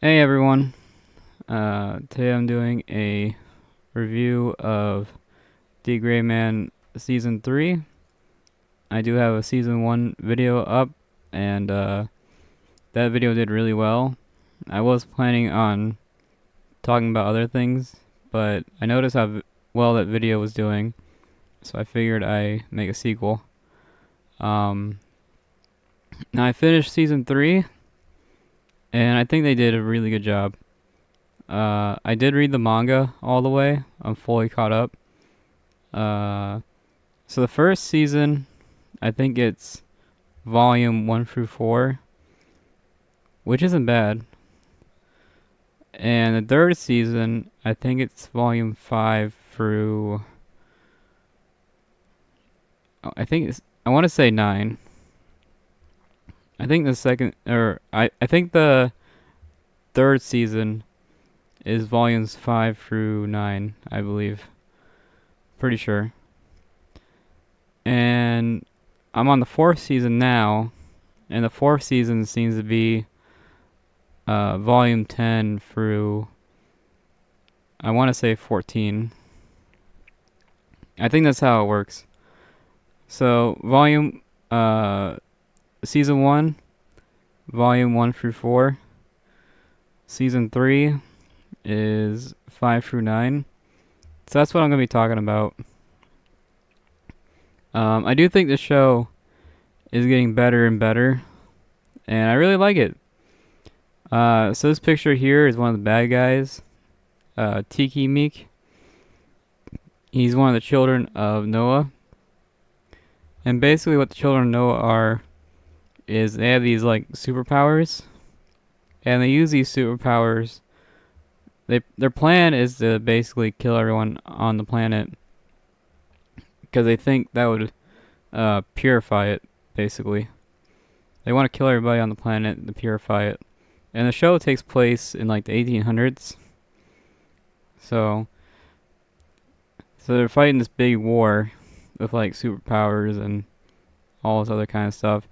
Hey everyone, today I'm doing a review of D Gray Man Season 3. I do have a Season 1 video up, and that video did really well. I was planning on talking about other things, but I noticed how well that video was doing, so I figured I make a sequel. Um, Now I finished Season 3, and I think they did a really good job. I did read the manga all the way. I'm fully caught up. So the first season, I think it's volume 1 through 4, which isn't bad. And the third season, I think it's volume 5 through, I want to say 9. I think the second, or I think the third season is volumes 5 through 9, I believe. Pretty sure. And I'm on the fourth season now, and the fourth season seems to be volume 10 through, I want to say 14. I think that's how it works. So season 1, volume 1 through 4. Season 3 is 5 through 9. So that's what I'm going to be talking about. I do think the show is getting better and better, and I really like it. So this picture here is one of the bad guys, Tiki Meek. He's one of the children of Noah. And basically what the children of Noah are is they have these like superpowers, and they use these superpowers. Their plan is to basically kill everyone on the planet because they think that would purify it, basically. They want to kill everybody on the planet to purify it. And the show takes place in like the 1800s. So they're fighting this big war with like superpowers and all this other kind of stuff.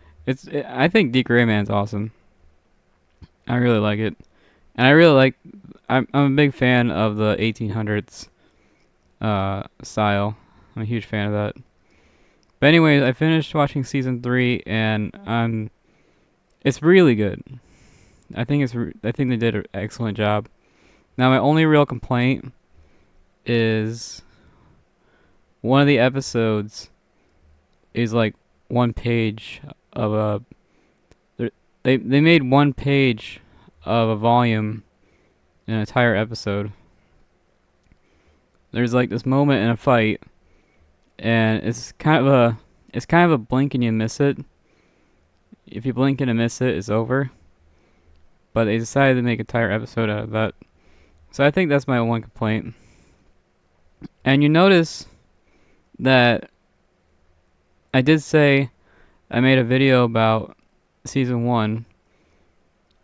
I think D Gray Man's awesome. I really like it, and I'm a big fan of the 1800s style. I'm a huge fan of that. But anyways, I finished watching season 3, and it's really good. I think they did an excellent job. Now my only real complaint is one of the episodes is like one page of they made one page of a volume in an entire episode. There's like this moment in a fight, and it's kind of a blink and you miss it. If you blink and miss it, it's over. But they decided to make an entire episode out of that. So I think that's my one complaint. And you notice that I did say I made a video about season 1,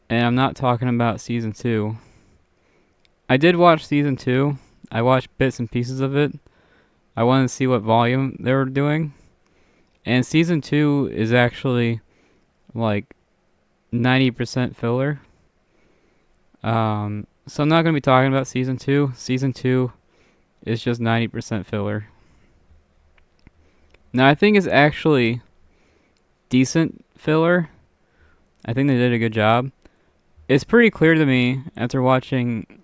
and I'm not talking about season 2. I did watch season 2. I watched bits and pieces of it. I wanted to see what volume they were doing. And season 2 is actually like 90% filler. So I'm not going to be talking about season 2. Season 2 is just 90% filler. Now I think it's actually decent filler. I think they did a good job. It's pretty clear to me after watching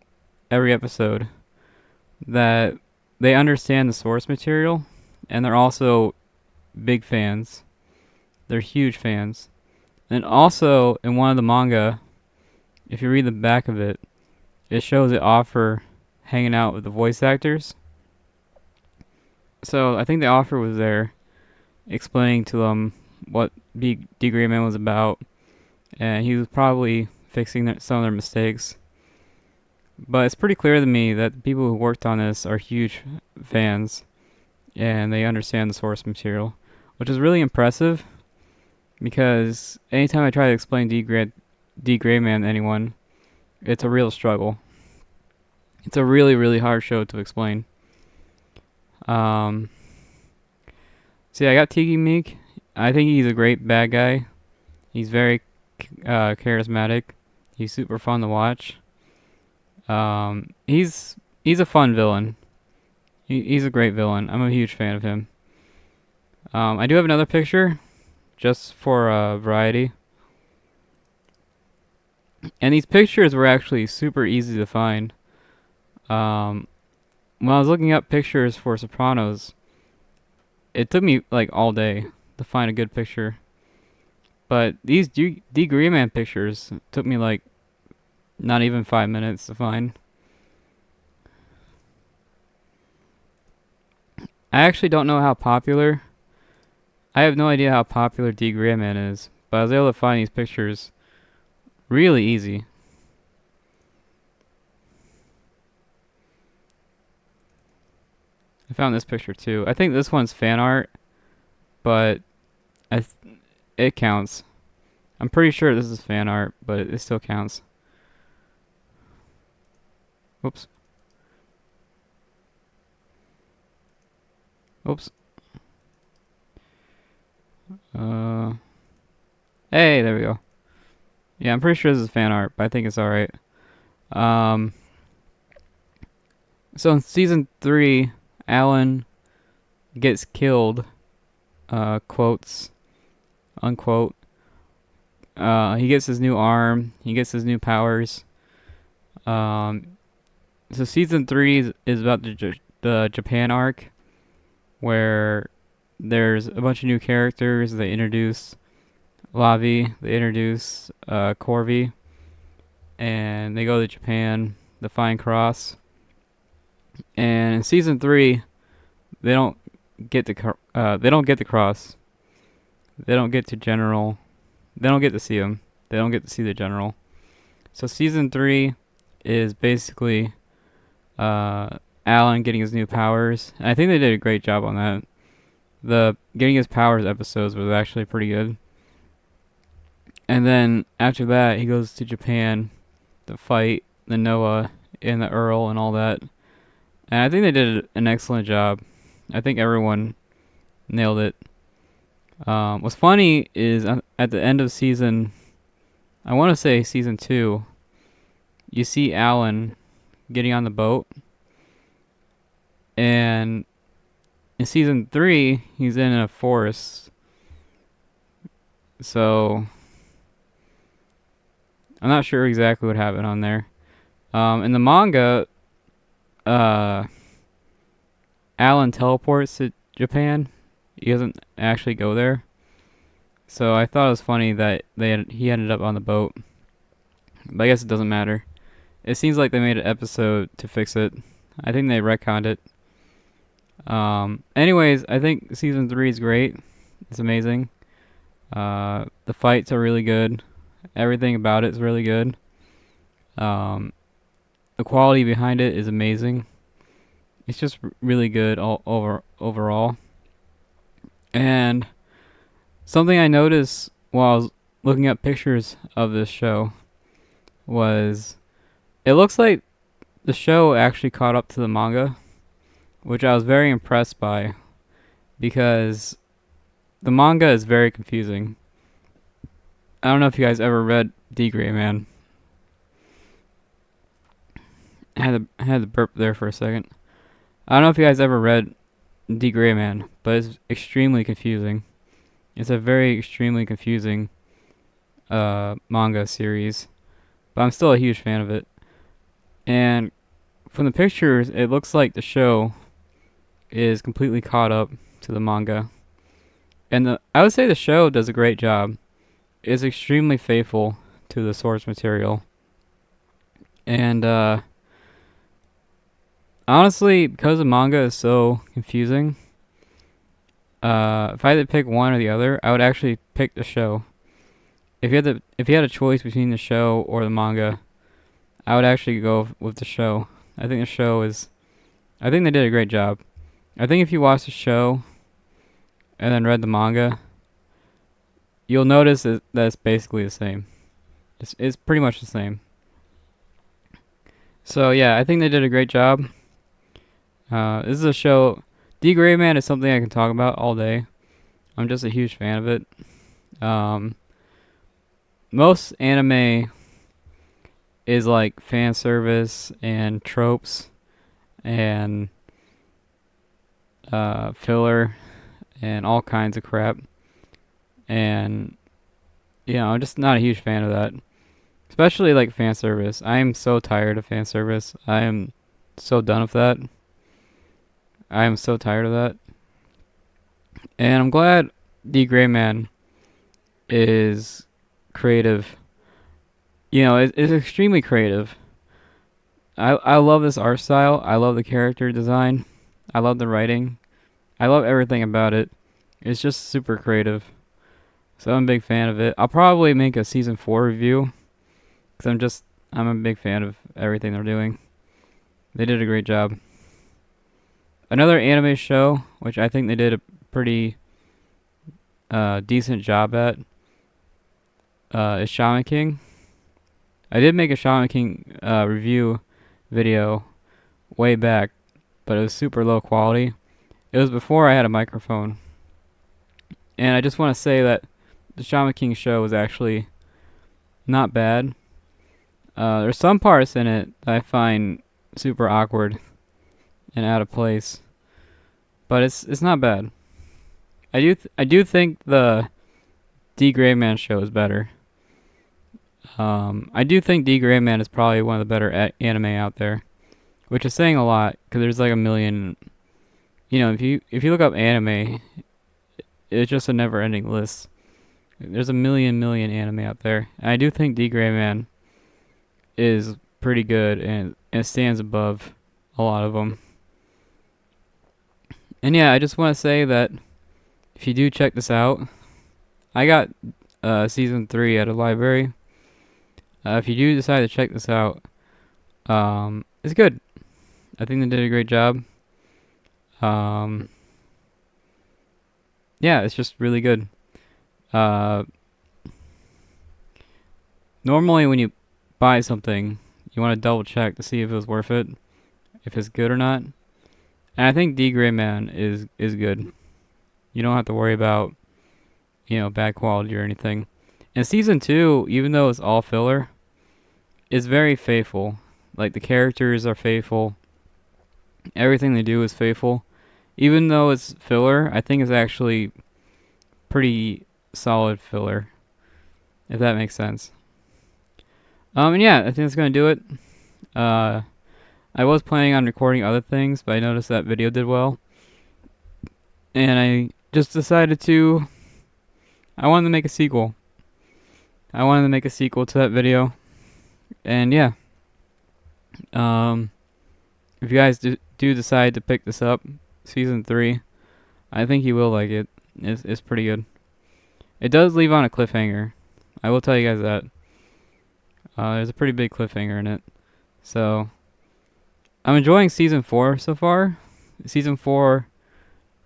every episode that they understand the source material, and they're also big fans. They're huge fans. And also, in one of the manga, if you read the back of it, it shows the author hanging out with the voice actors. So I think the author was there explaining to them what D Gray Man was about, and he was probably fixing some of their mistakes. But it's pretty clear to me that the people who worked on this are huge fans, and they understand the source material, which is really impressive, because anytime I try to explain D Gray Man to anyone, it's a real struggle. It's a really, really hard show to explain. So yeah, I got Tiki Meek. I think he's a great bad guy. He's very charismatic. He's super fun to watch. He's a fun villain. He's a great villain. I'm a huge fan of him. I do have another picture, just for variety. And these pictures were actually super easy to find. When I was looking up pictures for Sopranos, it took me like all day to find a good picture. But these D Green Man pictures took me like not even 5 minutes to find. I actually don't know how popular. I have no idea how popular D Green Man is, but I was able to find these pictures really easy. I found this picture too. I think this one's fan art, but it counts. I'm pretty sure this is fan art, but it still counts. Oops. Oops. Hey, there we go. Yeah, I'm pretty sure this is fan art, but I think it's alright. So in season 3, Alan gets killed, quotes, unquote. He gets his new arm, he gets his new powers. So season 3 is about the Japan arc, where there's a bunch of new characters. They introduce Lavi, they introduce Corvi, and they go to Japan to find Cross. And in season 3, they don't get the Cross. They don't get to General. They don't get to see him. They don't get to see the General. So season 3 is basically Alan getting his new powers. And I think they did a great job on that. The getting his powers episodes was actually pretty good. And then after that, he goes to Japan to fight the Noah and the Earl and all that. And I think they did an excellent job. I think everyone nailed it. What's funny is at the end of season, I want to say season 2, you see Alan getting on the boat. And in season 3, he's in a forest. So I'm not sure exactly what happened on there. In the manga, Alan teleports to Japan. He doesn't actually go there. So I thought it was funny that he ended up on the boat. But I guess it doesn't matter. It seems like they made an episode to fix it. I think they retconned it. Anyways, I think season 3 is great. It's amazing. The fights are really good. Everything about it is really good. The quality behind it is amazing. It's just really good overall. And something I noticed while I was looking up pictures of this show was it looks like the show actually caught up to the manga, which I was very impressed by because the manga is very confusing. I don't know if you guys ever read D Gray Man. I had to burp there for a second. I don't know if you guys ever read D Gray Man, but it's extremely confusing. It's a very extremely confusing manga series, but I'm still a huge fan of it. And from the pictures, it looks like the show is completely caught up to the manga. And I would say the show does a great job. It's extremely faithful to the source material. And honestly, because the manga is so confusing, if I had to pick one or the other, I would actually pick the show. If you had a choice between the show or the manga, I would actually go with the show. I think they did a great job. I think if you watch the show and then read the manga, you'll notice that it's basically the same. It's pretty much the same. So yeah, I think they did a great job. This is a show. D Gray Man is something I can talk about all day. I'm just a huge fan of it. Most anime is like fan service and tropes and filler and all kinds of crap. And I'm just not a huge fan of that. Especially like fan service. I am so tired of fan service. I am so done with that. I am so tired of that. And I'm glad D. Gray Man is creative. It's extremely creative. I love this art style. I love the character design. I love the writing. I love everything about it. It's just super creative. So I'm a big fan of it. I'll probably make a season 4 review. Because I'm a big fan of everything they're doing. They did a great job. Another anime show, which I think they did a pretty decent job at, is Shaman King. I did make a Shaman King review video way back, but it was super low quality. It was before I had a microphone. And I just want to say that the Shaman King show was actually not bad. There's some parts in it that I find super awkward and out of place, but it's not bad. I do think the D. Gray Man show is better. I do think D. Gray Man is probably one of the better anime out there, which is saying a lot because there's like a million. If you look up anime, it's just a never-ending list. There's a million anime out there, and I do think D. Gray Man is pretty good and stands above a lot of them. And yeah, I just want to say that if you do check this out, I got season 3 at a library. If you do decide to check this out, it's good. I think they did a great job. Yeah, it's just really good. Normally when you buy something, you want to double check to see if it was worth it, if it's good or not. And I think D. Gray Man is good. You don't have to worry about, bad quality or anything. And season 2, even though it's all filler, is very faithful. Like, the characters are faithful. Everything they do is faithful. Even though it's filler, I think it's actually pretty solid filler, if that makes sense. And yeah, I think that's going to do it. I was planning on recording other things, but I noticed that video did well. And I just decided I wanted to make a sequel. I wanted to make a sequel to that video. And yeah. If you guys do decide to pick this up, season 3, I think you will like it. It's pretty good. It does leave on a cliffhanger. I will tell you guys that. There's a pretty big cliffhanger in it. So, I'm enjoying season 4 so far. Season 4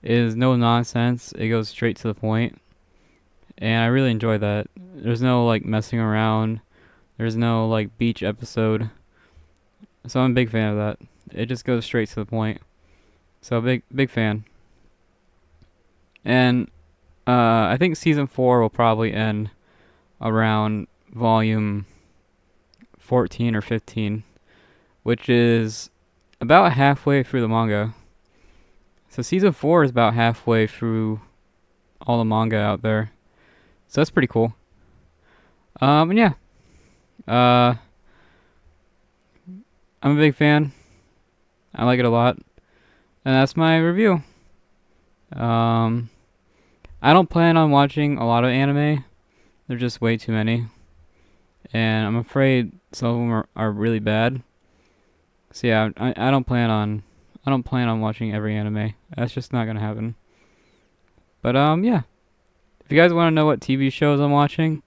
is no nonsense. It goes straight to the point. And I really enjoy that. There's no like messing around. There's no like beach episode. So I'm a big fan of that. It just goes straight to the point. So big fan. And I think season 4 will probably end around volume 14 or 15, which is about halfway through the manga. So season 4 is about halfway through all the manga out there. So that's pretty cool. And yeah. I'm a big fan. I like it a lot. And that's my review. I don't plan on watching a lot of anime. There's just way too many. And I'm afraid some of them are really bad. So yeah, I don't plan on watching every anime. That's just not gonna happen. But yeah. If you guys want to know what TV shows I'm watching,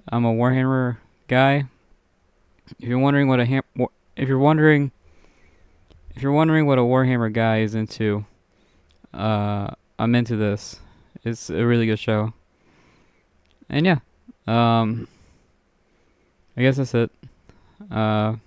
I'm a Warhammer guy. If you're wondering what a Warhammer guy is into, I'm into this. It's a really good show. And yeah, I guess that's it. Bye.